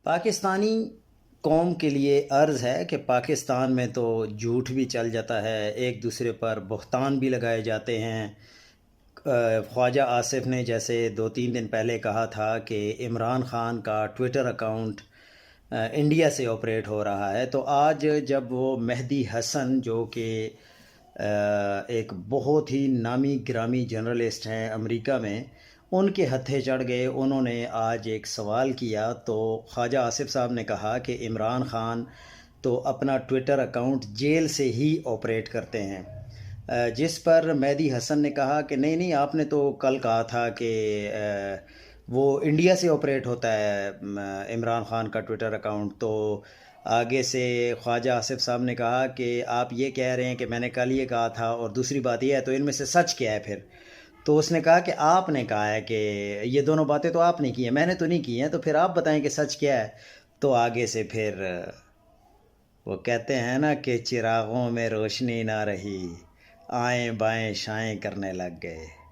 پاکستانی قوم کے لیے عرض ہے کہ پاکستان میں تو جھوٹ بھی چل جاتا ہے، ایک دوسرے پر بہتان بھی لگائے جاتے ہیں۔ خواجہ آصف نے جیسے 2-3 دن پہلے کہا تھا کہ عمران خان کا ٹویٹر اکاؤنٹ انڈیا سے آپریٹ ہو رہا ہے، تو آج جب وہ مہدی حسن جو کہ ایک بہت ہی نامی گرامی جرنلسٹ ہیں امریکہ میں، ان کے ہتھے چڑھ گئے، انہوں نے آج ایک سوال کیا تو خواجہ آصف صاحب نے کہا کہ عمران خان تو اپنا ٹویٹر اکاؤنٹ جیل سے ہی آپریٹ کرتے ہیں، جس پر مہدی حسن نے کہا کہ نہیں نہیں، آپ نے تو کل کہا تھا کہ وہ انڈیا سے آپریٹ ہوتا ہے عمران خان کا ٹویٹر اکاؤنٹ۔ تو آگے سے خواجہ آصف صاحب نے کہا کہ آپ یہ کہہ رہے ہیں کہ میں نے کل یہ کہا تھا، اور دوسری بات یہ ہے تو ان میں سے سچ کیا ہے پھر؟ تو اس نے کہا کہ آپ نے کہا ہے کہ یہ دونوں باتیں تو آپ نے کی ہیں، میں نے تو نہیں کی ہیں، تو پھر آپ بتائیں کہ سچ کیا ہے؟ تو آگے سے پھر وہ کہتے ہیں نا کہ چراغوں میں روشنی نہ رہی، آئیں بائیں شائیں کرنے لگ گئے۔